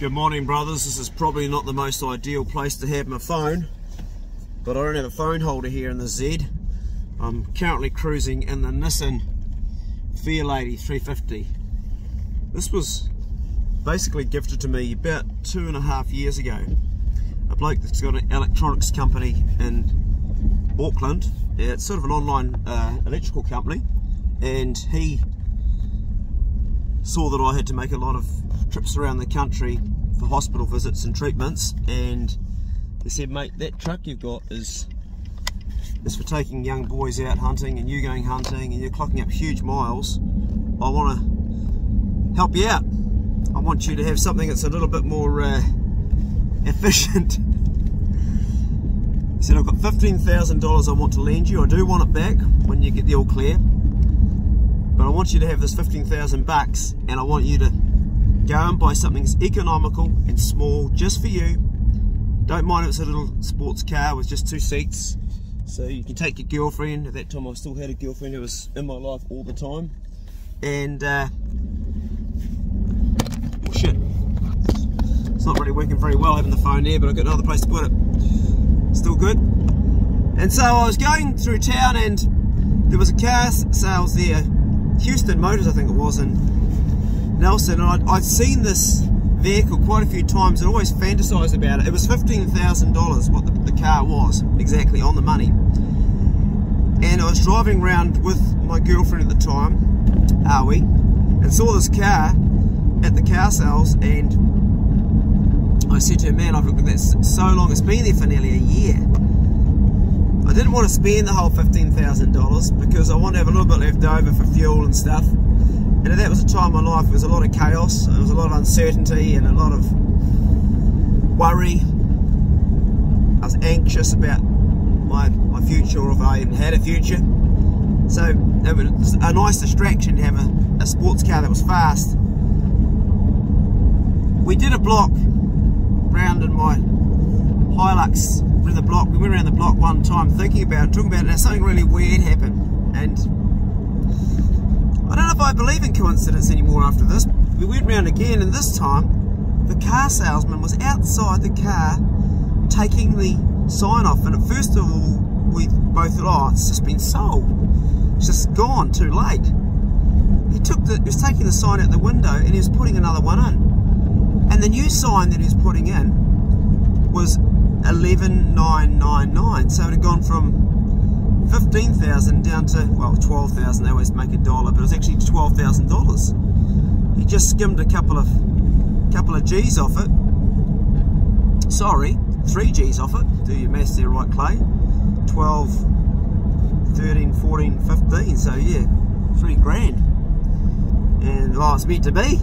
Good morning, brothers. This is probably not the most ideal place to have my phone, but I don't have a phone holder here in the Z. I'm currently cruising in the Nissan Fairylady.350. This was basically gifted to me about 2.5 years ago. A bloke that's got an electronics company in Auckland. It's sort of an online electrical company, and he saw that I had to make a lot of trips around the country for hospital visits and treatments, and he said, mate, that truck you've got is for taking young boys out hunting, and you going hunting and you're clocking up huge miles. I want to help you out. I want you to have something that's a little bit more efficient. He said, I've got $15,000 I want to lend you. I do want it back when you get the all clear, but I want you to have this 15,000 bucks, and I want you to go and buy something that's economical and small just for you. Don't mind if it's a little sports car with just 2 seats, so you can take your girlfriend. At that time I still had a girlfriend who was in my life all the time. And oh shit, it's not really working very well having the phone there, but I've got another place to put it. Still good. And so I was going through town, and there was a car sales there, Houston Motors I think it was, in Nelson, and I'd seen this vehicle quite a few times and always fantasized about it. It was $15,000 what the car was, exactly on the money. And I was driving around with my girlfriend at the time, Aoi, and saw this car at the car sales, and I said to her, man, I've looked at that so long, it's been there for nearly a year. I didn't want to spend the whole $15,000 because I wanted to have a little bit left over for fuel and stuff. And that was a time in my life, there was a lot of chaos, there was a lot of uncertainty and a lot of worry. I was anxious about my future, or if I even had a future. So it was a nice distraction to have a sports car that was fast. We did a block round in my Hilux. We went around the block one time thinking about it, talking about it, and something really weird happened. And I don't know if I believe in coincidence anymore after this. We went round again, and this time the car salesman was outside the car taking the sign off, and at first of all we both thought, oh, it's just been sold, it's just gone, too late. He was taking the sign out the window, and he was putting another one in, and the new sign that he was putting in was 11,999, so it had gone from 15,000 down to, well, 12,000. They always make a dollar, but it was actually $12,000. He just skimmed a couple of G's off it. Sorry, 3 G's off it. Do your maths there, right, Clay? 12, 13, 14, 15. So yeah, 3 grand. And well, it's meant to be.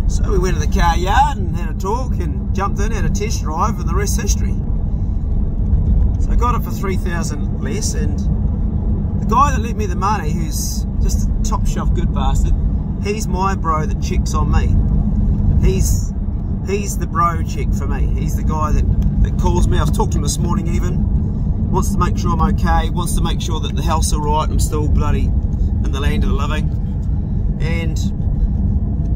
So we went to the car yard and had a talk and jumped in, had a test drive, and the rest's history. So I got it for 3,000 less, and the guy that lent me the money, who's just a top shelf good bastard, he's my bro that checks on me. He's the bro check for me. He's the guy that calls me. I was talking to him this morning even. Wants to make sure I'm okay, wants to make sure that the health's alright, I'm still bloody in the land of the living. And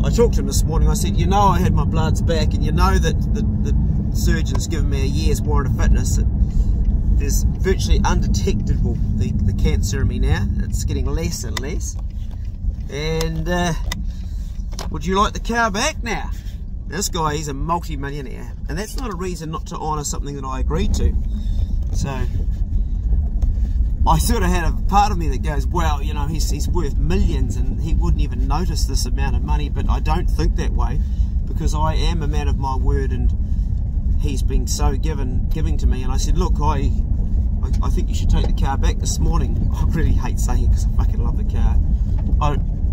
I talked to him this morning. I said, you know, I had my bloods back, and you know that the surgeon's given me a year's warrant of fitness. There's virtually undetectable the cancer in me now. It's getting less and less. And would you like the car back now? This guy, he's a multi-millionaire, and that's not a reason not to honour something that I agreed to. So I sort of had a part of me that goes, well, you know, he's worth millions and he wouldn't even notice this amount of money, but I don't think that way, because I am a man of my word, and he's been so giving to me. And I said, look, I think you should take the car back this morning. I really hate saying it because I fucking love the car.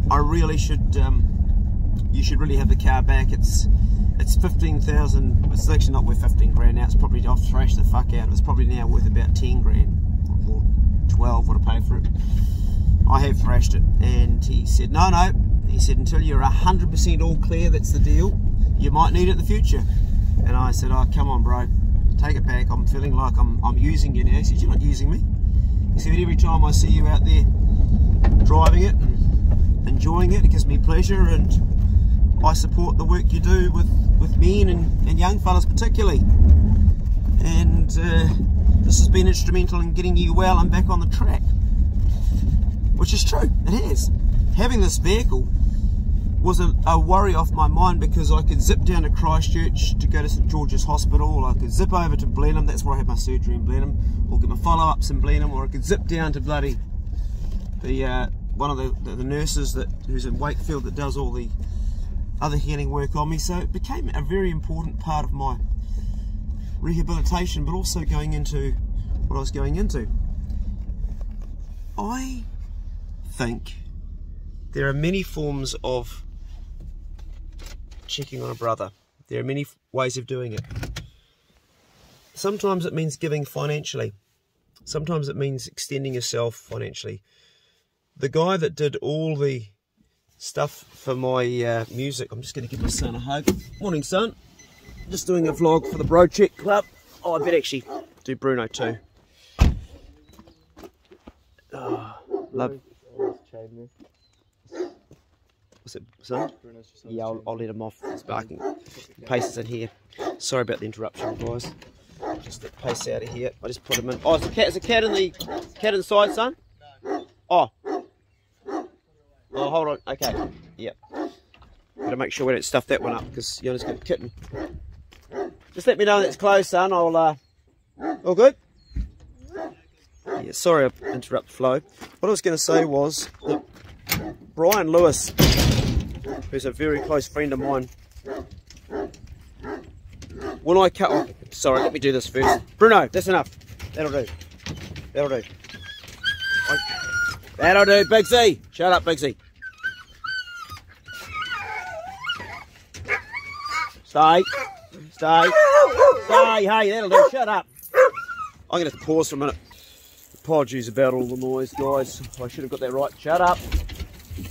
I really should, you should really have the car back. It's 15,000, it's actually not worth 15 grand now. It's probably, I've thrashed the fuck out of it. It's probably now worth about 10 grand or 12 what I paid for it. I have thrashed it. And he said, no, he said, until you're 100% all clear, that's the deal. You might need it in the future. And I said, oh, come on, bro, take it back. I'm feeling like I'm using you now. He said, you're not using me. He said, every time I see you out there driving it and enjoying it, it gives me pleasure, and I support the work you do with with men and young fellas particularly. And this has been instrumental in getting you well and back on the track. Which is true, it has. Having this vehicle was a worry off my mind, because I could zip down to Christchurch to go to St George's Hospital, or I could zip over to Blenheim, that's where I had my surgery in Blenheim, or get my follow-ups in Blenheim, or I could zip down to bloody one of the nurses who's in Wakefield that does all the other healing work on me. So it became a very important part of my rehabilitation, but also going into what I was going into. I think there are many forms of checking on a brother. There are many ways of doing it. Sometimes it means giving financially. Sometimes it means extending yourself financially. The guy that did all the stuff for my music, I'm just going to give my son a hug. Morning, son. Just doing a vlog for the Bro Check Club. Oh, I better actually do Bruno too. Oh, love. What's it, son? Yeah, I'll let him off. He's barking. Pace in here. Sorry about the interruption, guys. Just get Pace out of here. I just put him in. Oh, is a cat in the inside, son? Oh. Oh, hold on. Okay. Yeah. Gotta make sure we don't stuff that one up, because Yona's got a kitten. Just let me know when it's closed, son. I'll all good? Yeah, sorry I interrupt the flow. What I was going to say was that Brian Lewis, who's a very close friend of mine, when I cut off, sorry, let me do this first. Bruno, that's enough. That'll do. That'll do. That'll do, Big Z. Shut up, Big Z. Stay. Stay. Stay. Hey, that'll do. Shut up. I'm going to have to pause for a minute. Apologies about all the noise, guys. I should have got that right. Shut up.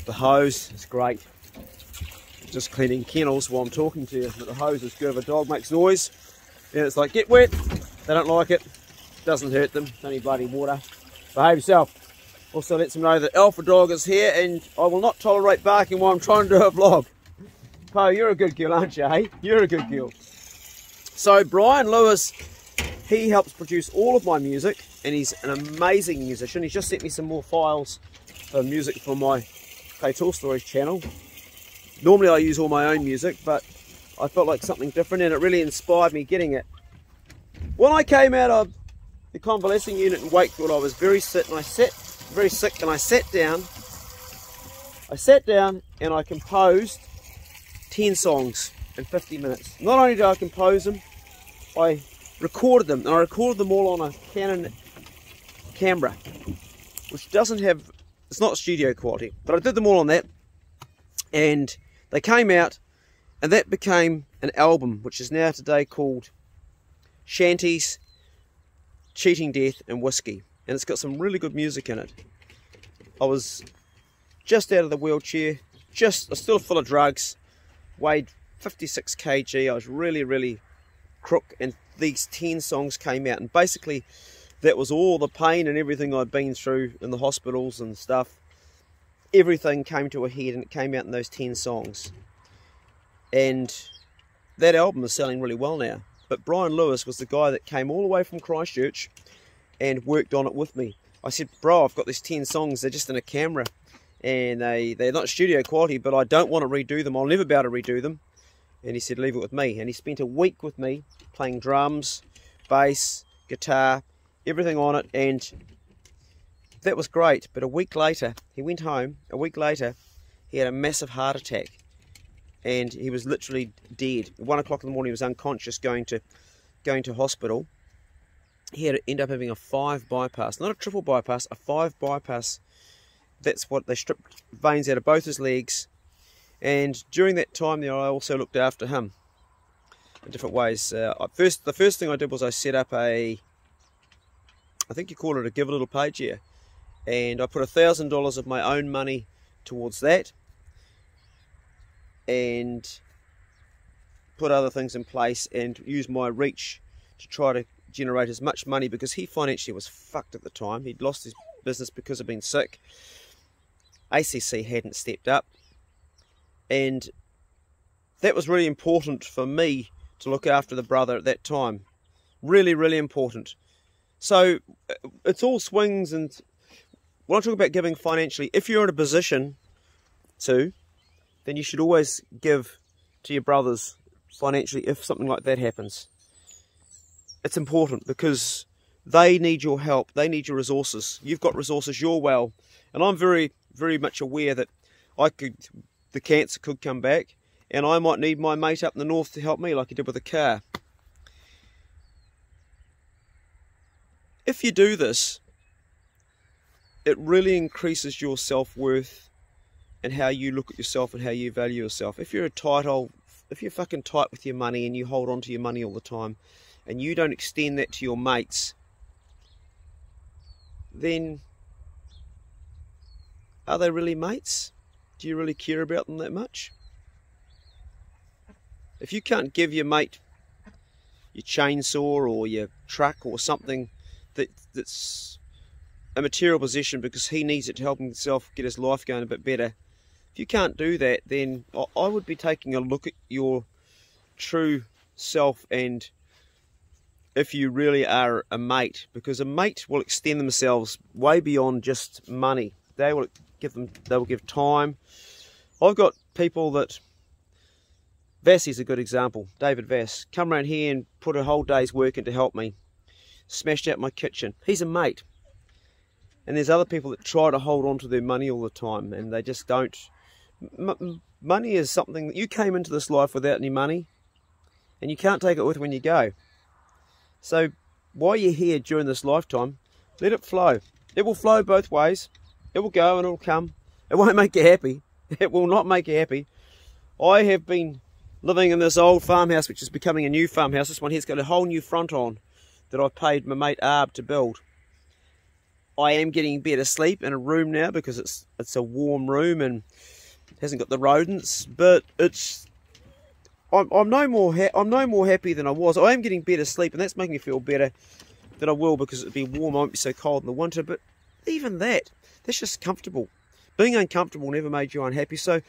The hose is great. Just cleaning kennels while I'm talking to you. But the hose is good if a dog makes noise. And it's like, get wet. They don't like it. Doesn't hurt them. It's only bloody water. Behave yourself. Also lets them know that Alpha Dog is here, and I will not tolerate barking while I'm trying to do a vlog. Po, you're a good girl, aren't you, hey? You're a good girl. So Brian Lewis, he helps produce all of my music, and he's an amazing musician. He's just sent me some more files for music for my Play Tall Stories channel. Normally I use all my own music, but I felt like something different, and it really inspired me getting it. When I came out of the convalescing unit in Wakefield, I was very sick, and I sat down and I composed 10 songs in 50 minutes. Not only did I compose them, I recorded them, and I recorded them all on a Canon camera, which doesn't have, it's not studio quality, but I did them all on that, and they came out, and that became an album, which is now today called Shanties, Cheating Death and Whiskey, and it's got some really good music in it. I was just out of the wheelchair, I was still full of drugs, weighed 56 kg, I was really crook, and these 10 songs came out, and basically that was all the pain and everything I'd been through in the hospitals and stuff. Everything came to a head, and it came out in those 10 songs. And that album is selling really well now. But Brian Lewis was the guy that came all the way from Christchurch and worked on it with me. I said, bro, I've got these 10 songs, they're just in a camera, and they're not studio quality, but I don't want to redo them, I'll never be able to redo them. And he said, leave it with me. And he spent a week with me playing drums, bass, guitar, everything on it, and that was great. But a week later, he went home. A week later, he had a massive heart attack, and he was literally dead. At 1 o'clock in the morning, he was unconscious, going to hospital. He had to end up having a 5 bypass, not a triple bypass, a 5 bypass. That's what they stripped veins out of both his legs. And during that time there, I also looked after him in different ways. The first thing I did was I set up I think you call it a Give a Little page here, and I put $1,000 of my own money towards that, and put other things in place, and used my reach to try to generate as much money, because he financially was fucked at the time. He'd lost his business because of being sick. ACC hadn't stepped up, and that was really important for me to look after the brother at that time. Really, really important. So it's all swings, and when I talk about giving financially, if you're in a position to, then you should always give to your brothers financially if something like that happens. It's important because they need your help, they need your resources. You've got resources, you're well, and I'm very, very much aware that the cancer could come back, and I might need my mate up in the north to help me like he did with a car. If you do this, it really increases your self-worth and how you look at yourself and how you value yourself. If you're fucking tight with your money and you hold on to your money all the time and you don't extend that to your mates, then are they really mates? Do you really care about them that much? If you can't give your mate your chainsaw or your truck or something that's a material possession because he needs it to help himself get his life going a bit better, if you can't do that, then I would be taking a look at your true self and if you really are a mate, because a mate will extend themselves way beyond just money. They will give time. I've got people that, Vassie's a good example, David Vass, come around here and put a whole day's work in to help me, smashed out my kitchen. He's a mate. And there's other people that try to hold on to their money all the time and they just don't. Money is something that you came into this life without any money and you can't take it with when you go. So while you're here during this lifetime, let it flow. It will flow both ways. It will go and it will come. It won't make you happy. It will not make you happy. I have been living in this old farmhouse, which is becoming a new farmhouse. This one here's got a whole new front on that I paid my mate Arb to build. I am getting better sleep in a room now because it's a warm room and hasn't got the rodents. But I'm no more happy than I was. I am getting better sleep, and that's making me feel better than I will because it'll be warm. I won't be so cold in the winter. But even that's just comfortable. Being uncomfortable never made you unhappy. So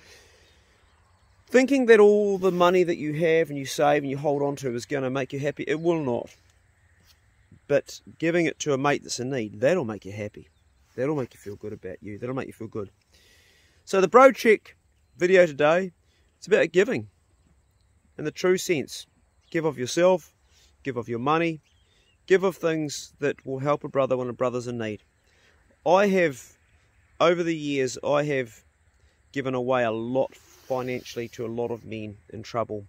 thinking that all the money that you have and you save and you hold on to is going to make you happy, it will not. But giving it to a mate that's in need, that'll make you happy. That'll make you feel good about you. That'll make you feel good. So the Bro Check video today, it's about giving in the true sense. Give of yourself, give of your money, give of things that will help a brother when a brother's in need. Over the years, I have given away a lot financially to a lot of men in trouble.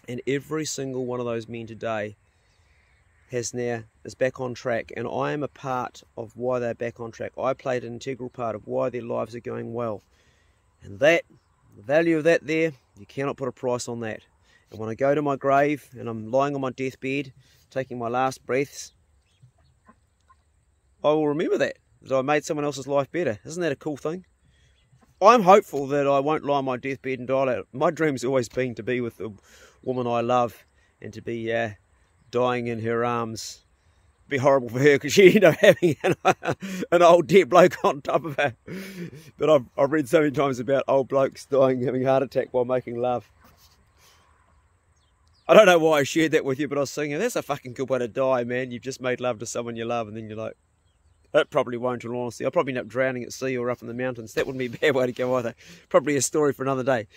And every single one of those men today is back on track, and I am a part of why they're back on track. I played an integral part of why their lives are going well. And the value of that there, you cannot put a price on that. And when I go to my grave and I'm lying on my deathbed, taking my last breaths, I will remember that I made someone else's life better. Isn't that a cool thing? I'm hopeful that I won't lie on my deathbed and die out. My dream's always been to be with the woman I love and to be dying in her arms. It'd be horrible for her because she'd end up having an old dead bloke on top of her. But I've read so many times about old blokes dying, having a heart attack while making love. I don't know why I shared that with you, but I was thinking, that's a fucking good way to die, man. You've just made love to someone you love and then you're like, that probably won't, in all honesty. I'll probably end up drowning at sea or up in the mountains. That wouldn't be a bad way to go either. Probably a story for another day.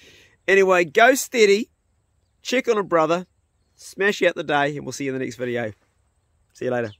Anyway, go steady. Check on a brother. Smash out the day, and we'll see you in the next video. See you later.